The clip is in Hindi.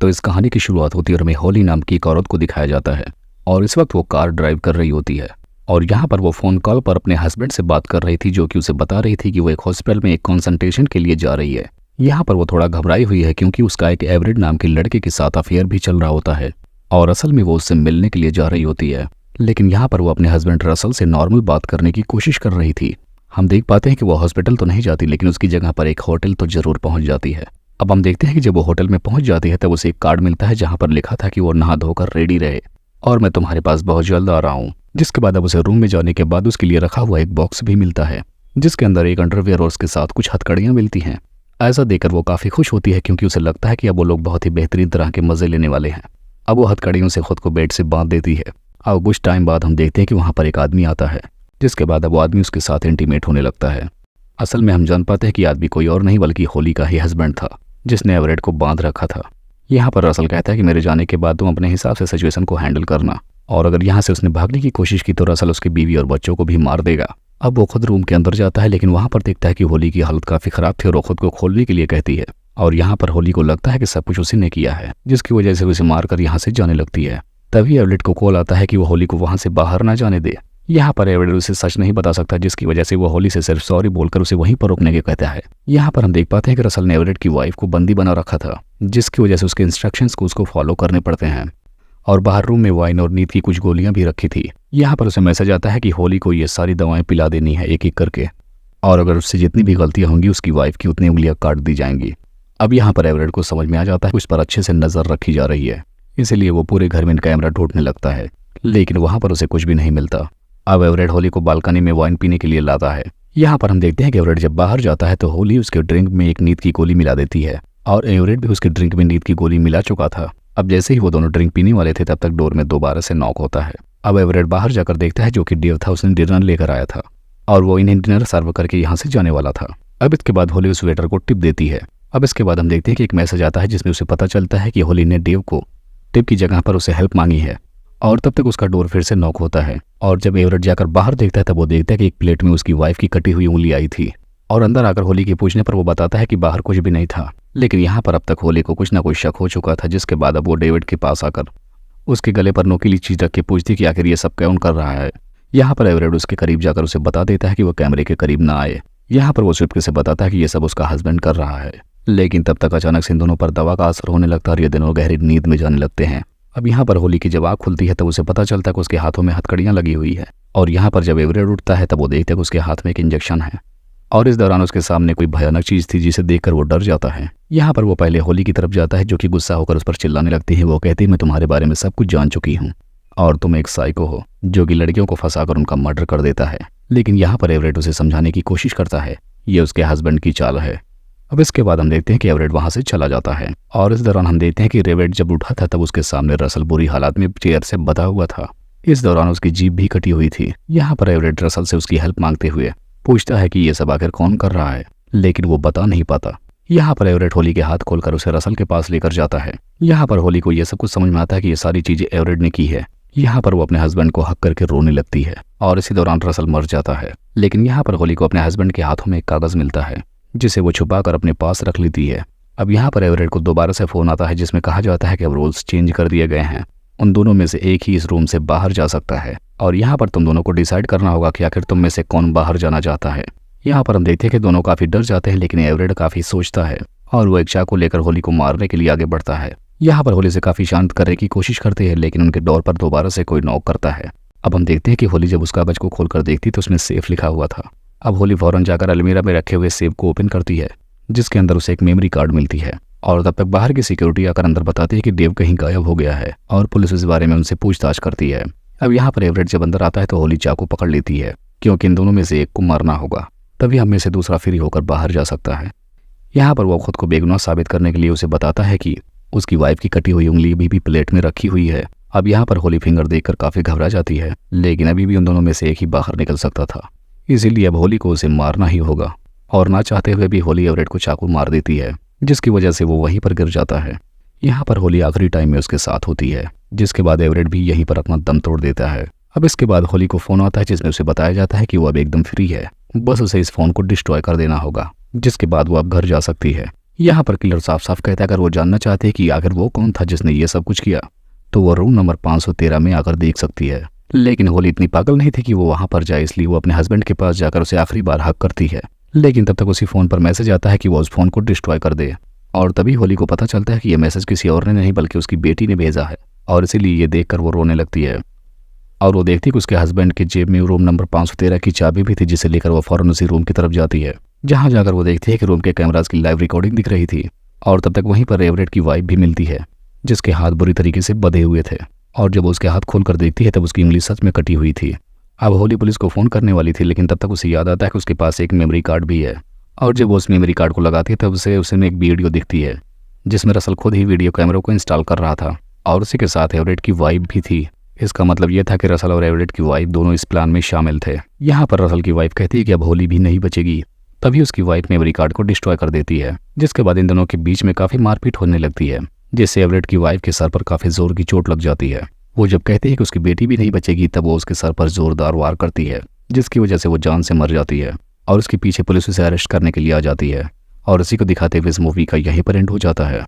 तो इस कहानी की शुरुआत होती है और हमें होली नाम की एक औरत को दिखाया जाता है और इस वक्त वो कार ड्राइव कर रही होती है और यहाँ पर वो फ़ोन कॉल पर अपने हस्बैंड से बात कर रही थी, जो कि उसे बता रही थी कि वो एक हॉस्पिटल में एक कंसल्टेशन के लिए जा रही है। यहाँ पर वो थोड़ा घबराई हुई है क्योंकि उसका एक एवरेड नाम के लड़के के साथ अफेयर भी चल रहा होता है और असल में वो उससे मिलने के लिए जा रही होती है। लेकिन यहाँ पर वो अपने हस्बैंड रसल से नॉर्मल बात करने की कोशिश कर रही थी। हम देख पाते हैं कि वो हॉस्पिटल तो नहीं जाती, लेकिन उसकी जगह पर एक होटल तो जरूर पहुंच जाती है। अब हम देखते हैं कि जब वो होटल में पहुंच जाती है तब उसे एक कार्ड मिलता है जहां पर लिखा था कि वो नहा धोकर रेडी रहे और मैं तुम्हारे पास बहुत जल्द आ रहा हूँ। जिसके बाद अब उसे रूम में जाने के बाद उसके लिए रखा हुआ एक बॉक्स भी मिलता है जिसके अंदर एक अंडरवियर और उसके साथ कुछ हथकड़ियाँ मिलती हैं। ऐसा देखकर वो काफ़ी खुश होती है क्योंकि उसे लगता है कि अब वो लोग बहुत ही बेहतरीन तरह के मज़े लेने वाले हैं। अब वो हथकड़ियों से खुद को बेड से बांध देती है। अब कुछ टाइम बाद हम देखते हैं कि वहाँ पर एक आदमी आता है जिसके बाद अब वो आदमी उसके साथ इंटीमेट होने लगता है। असल में हम जान पाते हैं कि आदमी कोई और नहीं बल्कि होली का ही हस्बैंड था जिसने एवरेट को बांध रखा था। यहाँ पर रसल कहता है कि मेरे जाने के बाद तुम अपने हिसाब से सिचुएशन को हैंडल करना और अगर यहाँ से उसने भागने की कोशिश की तो रसल उसकी बीवी और बच्चों को भी मार देगा। अब वो खुद रूम के अंदर जाता है लेकिन वहाँ पर देखता है कि होली की हालत काफ़ी ख़राब थी और वो खुद को खोलने के लिए कहती है और यहाँ पर होली को लगता है कि सब कुछ उसी ने किया है, जिसकी वजह से उसे मारकर यहाँ से जाने लगती है। तभी एवरेट को कॉल आता है कि वो होली को वहाँ से बाहर ना जाने दे। यहाँ पर एवरेट उसे सच नहीं बता सकता, जिसकी वजह से वो होली से सिर्फ सॉरी बोलकर उसे वहीं पर रुकने के कहता है। यहाँ पर हम देख पाते हैं कि रसल ने एवरेट की वाइफ को बंदी बना रखा था, जिसकी वजह से उसके इंस्ट्रक्शंस को उसको फॉलो करने पड़ते हैं और बाहर रूम में वाइन और नींद की कुछ गोलियां भी रखी थी। यहाँ पर उसे मैसेज आता है कि होली को ये सारी दवाएं पिला देनी है एक एक करके और अगर उससे जितनी भी गलतियां होंगी उसकी वाइफ की उतनी उंगलियां काट दी जाएंगी। अब यहाँ पर एवरेट को समझ में आ जाता है कि उस पर अच्छे से नजर रखी जा रही है, इसीलिए वो पूरे घर में कैमरा ढूंढने लगता है लेकिन वहाँ पर उसे कुछ भी नहीं मिलता। अब एवरेट होली को बालकनी में वाइन पीने के लिए लाता है। यहाँ पर हम देखते हैं कि एवरेट जब बाहर जाता है तो होली उसके ड्रिंक में एक नींद की गोली मिला देती है और एवरेट भी उसके ड्रिंक में नींद की गोली मिला चुका था। अब जैसे ही वो दोनों ड्रिंक पीने वाले थे तब तक डोर में दोबारा से नॉक होता है। अब एवरेट बाहर जाकर देखता है जो कि डेव था, उसने डिनर लेकर आया था और वो इन्हें डिनर सर्व करके यहाँ से जाने वाला था। अब इसके बाद होली उस वेटर को टिप देती है। अब इसके बाद हम देखते हैं कि एक मैसेज आता है जिसमें उसे पता चलता है कि होली ने डेव को टिप की जगह पर उसे हेल्प मांगी है और तब तक उसका डोर फिर से नॉक होता है और जब एवरेट जाकर बाहर देखता है तब वो देखता है कि एक प्लेट में उसकी वाइफ की कटी हुई उंगली आई थी और अंदर आकर होली के पूछने पर वो बताता है कि बाहर कुछ भी नहीं था। लेकिन यहाँ पर अब तक होली को कुछ ना कुछ शक हो चुका था, जिसके बाद अब वो डेविड के पास आकर उसके गले पर नोकीली चीज रख के पूछती कि आखिर ये सब कौन कर रहा है। यहाँ पर एवरेट उसके करीब जाकर उसे बता देता है कि वो कैमरे के करीब ना आए। यहाँ पर वो चुपके से बताता है कि ये सब उसका हस्बैंड कर रहा है, लेकिन तब तक अचानक से इन दोनों पर दवा का असर होने लगता है और ये दोनों गहरी नींद में जाने लगते हैं। अब यहाँ पर होली की जब आँख खुलती है तब उसे पता चलता है कि उसके हाथों में हथकड़ियाँ लगी हुई है और यहाँ पर जब एवरेट उठता है तब वो देखता है कि उसके हाथ में एक इंजेक्शन है और इस दौरान उसके सामने कोई भयानक चीज थी जिसे देखकर वो डर जाता है। यहाँ पर वो पहले होली की तरफ जाता है जो कि गुस्सा होकर उस पर चिल्लाने लगती है। वो कहती है मैं तुम्हारे बारे में सब कुछ जान चुकी हूँ और तुम एक साइको हो जो कि लड़कियों को फंसाकर उनका मर्डर कर देता है। लेकिन यहाँ पर एवरेट उसे समझाने की कोशिश करता है ये उसके हस्बैंड की चाल है। अब इसके बाद हम देखते हैं कि एवरेट वहां से चला जाता है और इस दौरान हम देखते हैं कि एवरेट जब उठा था तब उसके सामने रसल बुरी हालात में चेयर से बंधा हुआ था। इस दौरान उसकी जीभ भी कटी हुई थी। यहाँ पर एवरेट रसल से उसकी हेल्प मांगते हुए पूछता है कि ये सब आखिर कौन कर रहा है, लेकिन वो बता नहीं पाता। यहाँ पर एवरेट होली के हाथ खोलकर उसे रसल के पास लेकर जाता है। यहाँ पर होली को यह सब कुछ समझ में आता है कि ये सारी चीजें एवरेट ने की है। यहाँ पर वो अपने हस्बैंड को हक करके रोने लगती है और इसी दौरान रसल मर जाता है। लेकिन यहाँ पर होली को अपने हस्बैंड के हाथों में एक कागज मिलता है जिसे वो छुपाकर अपने पास रख लेती है। अब यहाँ पर एवरेट को दोबारा से फोन आता है जिसमें कहा जाता है कि अब रूल्स चेंज कर दिए गए हैं, उन दोनों में से एक ही इस रूम से बाहर जा सकता है और यहाँ पर तुम दोनों को डिसाइड करना होगा कि आखिर तुम में से कौन बाहर जाना चाहता है। यहाँ पर हम देखते हैं कि दोनों काफी डर जाते हैं, लेकिन एवरेट काफी सोचता है और वो एक चाकू लेकर होली को मारने के लिए आगे बढ़ता है। यहाँ पर होली से काफी शांत करने की कोशिश करते हैं, लेकिन उनके डोर पर दोबारा से कोई नॉक करता है। अब हम देखते हैं कि होली जब उस कागज को खोलकर देखती तो उसमें सेफ लिखा हुआ था। अब होली फौरन जाकर अलमीरा में रखे हुए सेफ को ओपन करती है जिसके अंदर उसे एक मेमोरी कार्ड मिलती है और तब तक बाहर की सिक्योरिटी आकर अंदर बताती है कि डेव कहीं गायब हो गया है और पुलिस इस बारे में उनसे पूछताछ करती है। अब यहाँ पर एवरेट जब अंदर आता है तो होली चाकू पकड़ लेती है क्योंकि इन दोनों में से एक को मारना होगा, तभी हम में से दूसरा फ्री होकर बाहर जा सकता है। यहाँ पर वो खुद को बेगुनाह साबित करने के लिए उसे बताता है कि उसकी वाइफ की कटी हुई उंगली भी प्लेट में रखी हुई है। अब यहाँ पर होली फिंगर देखकर काफी घबरा जाती है, लेकिन अभी भी उन दोनों में से एक ही बाहर निकल सकता था, इसीलिए अब होली को उसे मारना ही होगा और ना चाहते हुए भी होली एवरेट को चाकू मार देती है जिसकी वजह से वो वहीं पर गिर जाता है। यहाँ पर होली आखिरी टाइम में उसके साथ होती है, जिसके बाद एवरेट भी यहीं पर अपना दम तोड़ देता है। अब इसके बाद होली को फोन आता है जिसमें उसे बताया जाता है कि वो अब एकदम फ्री है, बस उसे इस फोन को डिस्ट्रॉय कर देना होगा, जिसके बाद वो अब घर जा सकती है। यहाँ पर किलर साफ साफ कहता है अगर वो जानना चाहते हैं कि आखिर वो कौन था जिसने ये सब कुछ किया तो वो रूम नंबर 513 में आकर देख सकती है। लेकिन होली इतनी पागल नहीं थी कि वो वहां पर जाए, इसलिए वो अपने हस्बैंड के पास जाकर उसे आखिरी बार हक करती है। लेकिन तब तक उसी फोन पर मैसेज आता है कि वो उस फोन को डिस्ट्रॉय कर दे। और तभी होली को पता चलता है कि यह मैसेज किसी और ने नहीं बल्कि उसकी बेटी ने भेजा है, और इसीलिए ये देखकर वो रोने लगती है। और वो देखती है कि उसके हस्बैंड के जेब में रूम नंबर 513 की चाबी भी थी, जिसे लेकर वो फौरन उसी रूम की तरफ जाती है। जहां जाकर वो देखती है कि रूम के कैमराज की लाइव रिकॉर्डिंग दिख रही थी, और तब तक वहीं पर एवरेट की वाइफ भी मिलती है जिसके हाथ बुरी तरीके से बंधे हुए थे। और जब उसके हाथ खोलकर देखती है तब उसकी उंगली सच में कटी हुई थी। अब होली पुलिस को फोन करने वाली थी, लेकिन तब तक उसे याद आता है कि उसके पास एक मेमोरी कार्ड भी है। और जब वो उस मेमोरी कार्ड को लगाती है तब उसे एक वीडियो दिखती है जिसमें रसल खुद ही वीडियो कैमरा को इंस्टॉल कर रहा था, और उसी के साथ एवरेट की वाइफ भी थी। इसका मतलब यह था कि रसल और एवरेट की वाइफ दोनों इस प्लान में शामिल थे। यहाँ पर रसल की वाइफ कहती है कि अब होली भी नहीं बचेगी। तभी उसकी वाइफ मेमोरी कार्ड को डिस्ट्रॉय कर देती है, जिसके बाद इन दोनों के बीच में काफी मारपीट होने लगती है, जिससे एवरेट की वाइफ के सर पर काफी जोर की चोट लग जाती है। वो जब कहती है कि उसकी बेटी भी नहीं बचेगी तब वो उसके सर पर जोरदार वार करती है, जिसकी वजह से वो जान से मर जाती है। और उसके पीछे पुलिस उसे अरेस्ट करने के लिए आ जाती है। और इसी को दिखाते हुए इस मूवी का यहीं पर एंड हो जाता है।